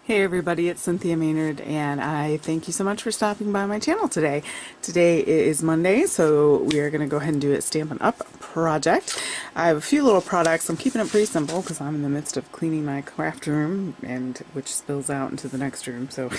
Hey everybody, it's Cynthia Maynard and I thank you so much for stopping by my channel today. Today is Monday, so we are going to go ahead and do a Stampin' Up! Project. I have a few little products. I'm keeping it pretty simple because I'm in the midst of cleaning my craft room, and which spills out into the next room, so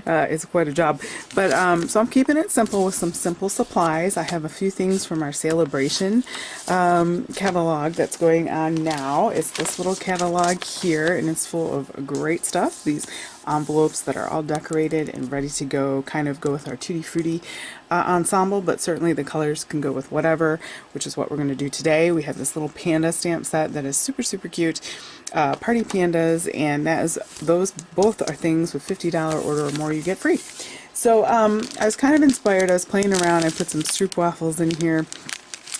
it's quite a job. But so I'm keeping it simple with some simple supplies. I have a few things from our celebration catalog that's going on now. It's this little catalog here, and it's full of great stuff. These envelopes that are all decorated and ready to go, kind of go with our Tutti Frutti ensemble, but certainly the colors can go with whatever, which is what we're going to do today. We have this little panda stamp set that is super cute, party pandas, and those both are things with $50 order or more you get free. So I was kind of inspired. I was playing around. I put some stroop waffles in here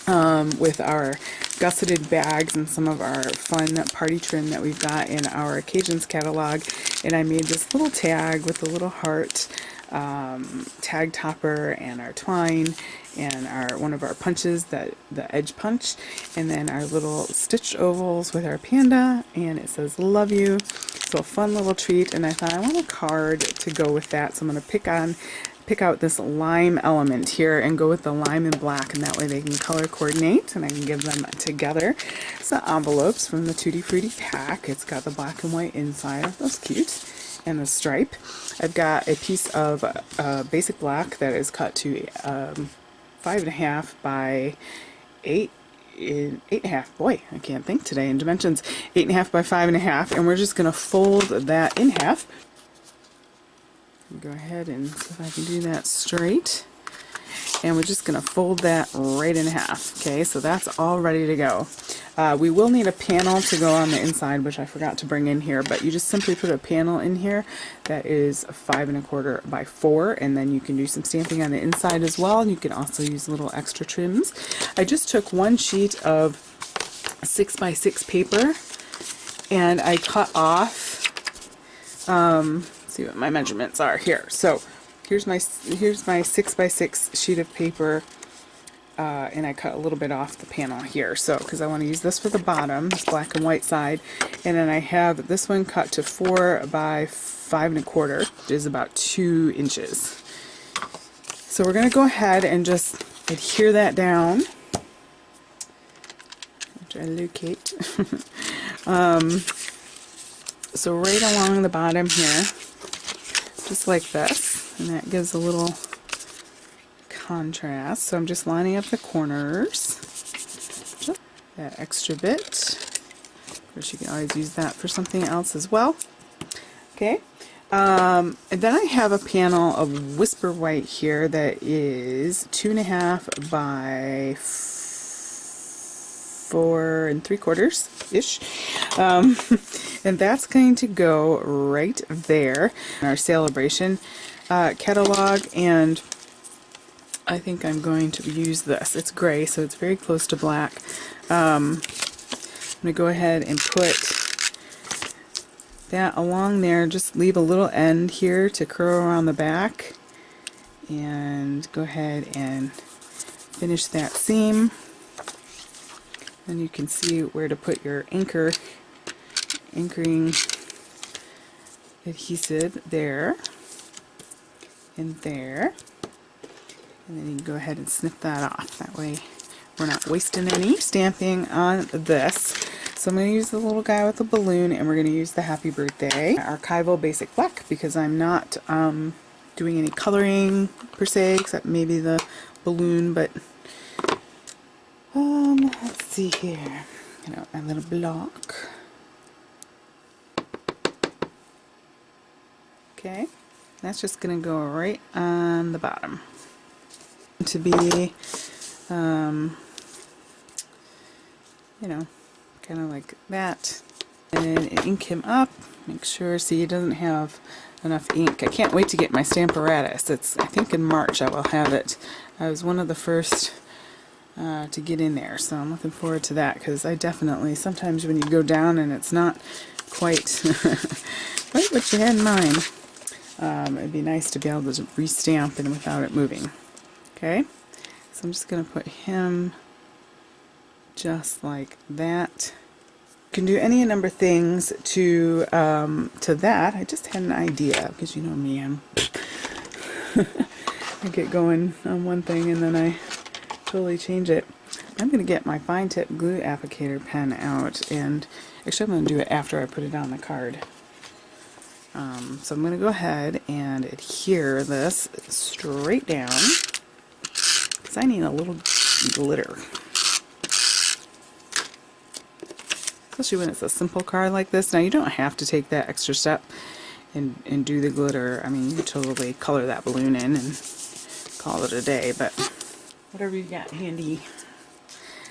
with our gusseted bags and some of our fun party trim that we've got in our occasions catalog, and I made this little tag with a little heart tag topper and our twine and one of our punches, the edge punch, and then our little stitched ovals with our panda, and it says love you. So a fun little treat, and I thought I want a card to go with that, so I'm going to pick out this lime element here and go with the lime and black, and that way they can color coordinate and I can give them together. So envelopes from the Tutti Frutti pack. It's got the black and white inside. That's cute. And the stripe. I've got a piece of basic black that is cut to 5.5 by 8.5. Boy, I can't think today in dimensions. 8.5 by 5.5, and we're just going to fold that in half. Go ahead and see if I can do that straight, and we're just going to fold that right in half. Okay, so that's all ready to go. We will need a panel to go on the inside, which I forgot to bring in here, but you just simply put a panel in here that is 5.25 by 4, and then you can do some stamping on the inside as well, and you can also use little extra trims. I just took one sheet of 6 by 6 paper and I cut off see what my measurements are here. So here's my 6 by 6 sheet of paper, and I cut a little bit off the panel here, so because I want to use this for the bottom, this black and white side, and then I have this one cut to 4 by 5.25, which is about 2 inches. So we're going to go ahead and just adhere that down. I'll try to locate. So right along the bottom here, just like this, and that gives a little contrast. So I'm just lining up the corners, that extra bit. Of course, you can always use that for something else as well. Okay, and then I have a panel of Whisper White here that is 2.5 by 4.75 ish. And that's going to go right there in our celebration catalog, and I think I'm going to use this. It's gray, so it's very close to black. I'm going to go ahead and put that along there. Just leave a little end here to curl around the back, and go ahead and finish that seam. Then you can see where to put your anchoring adhesive there and there, and then you can go ahead and snip that off. That way we're not wasting any stamping on this. So I'm going to use the little guy with the balloon, and we're going to use the happy birthday archival basic black, because I'm not doing any coloring per se, except maybe the balloon. But let's see here, a little block. Okay, that's just going to go right on the bottom to be, kind of like that. And ink him up. Make sure, see, he doesn't have enough ink. I can't wait to get my Stamparatus. I think in March I will have it. I was one of the first to get in there, so I'm looking forward to that, because I definitely, sometimes when you go down and it's not quite quite what you had in mind, it'd be nice to be able to restamp and without it moving. Okay, so I'm just going to put him just like that. can do any number of things to that. I just had an idea, because you know me, I get going on one thing and then I totally change it. I'm going to get my fine tip glue applicator pen out, and actually I'm going to do it after I put it on the card. So I'm going to go ahead and adhere this straight down, because I need a little glitter. Especially when it's a simple card like this. Now you don't have to take that extra step and do the glitter. I mean, you can totally color that balloon in and call it a day, but whatever you got handy.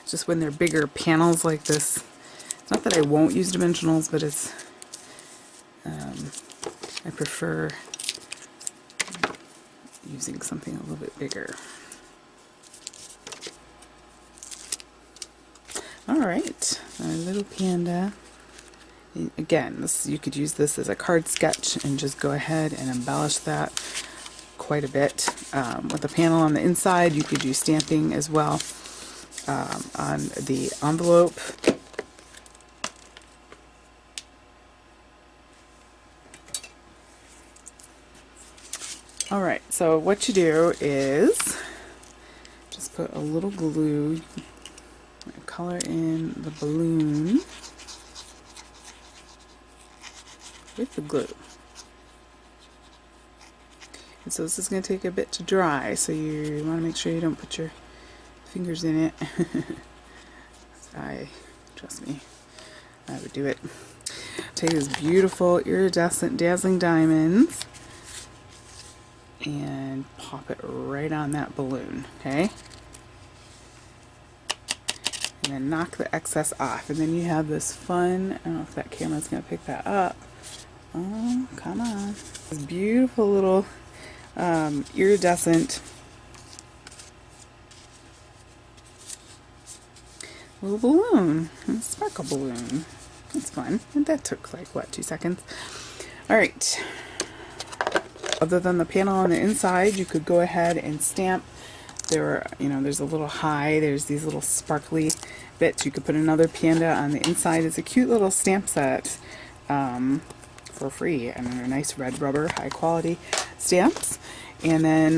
It's just when they're bigger panels like this. It's not that I won't use dimensionals, but it's I prefer using something a little bit bigger. Alright, our little panda. Again, this, you could use this as a card sketch and just go ahead and embellish that quite a bit. With the panel on the inside, you could use stamping as well on the envelope. Alright, so what you do is just put a little glue, color in the balloon with the glue. And so this is going to take a bit to dry, so you want to make sure you don't put your fingers in it. Trust me, I would do it. Take these beautiful iridescent dazzling diamonds and pop it right on that balloon, okay? And then knock the excess off, and then you have this fun, I don't know if that camera's going to pick that up. Oh, come on. This beautiful little iridescent little balloon, a sparkle balloon. That's fun. And that took like, what, 2 seconds? Alright. Other than the panel on the inside, you could go ahead and stamp. There's a little high, there's these little sparkly bits. You could put another panda on the inside. It's a cute little stamp set for free. I mean, they're nice red rubber, high quality stamps. And then,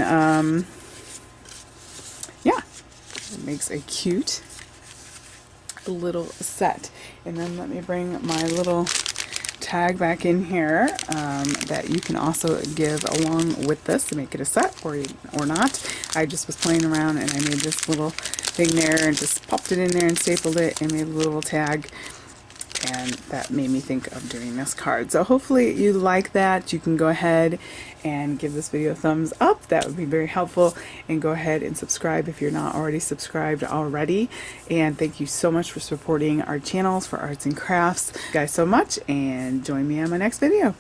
yeah, it makes a cute little set. And then let me bring my little tag back in here that you can also give along with this to make it a set, or not. I just was playing around and I made this little thing there and just popped it in there and stapled it and made a little tag, and that made me think of doing this card. So hopefully you like that. You can go ahead and give this video a thumbs up. That would be very helpful, and go ahead and subscribe if you're not already subscribed already. And thank you so much for supporting our channels for arts and crafts. Thank you guys so much, and join me on my next video.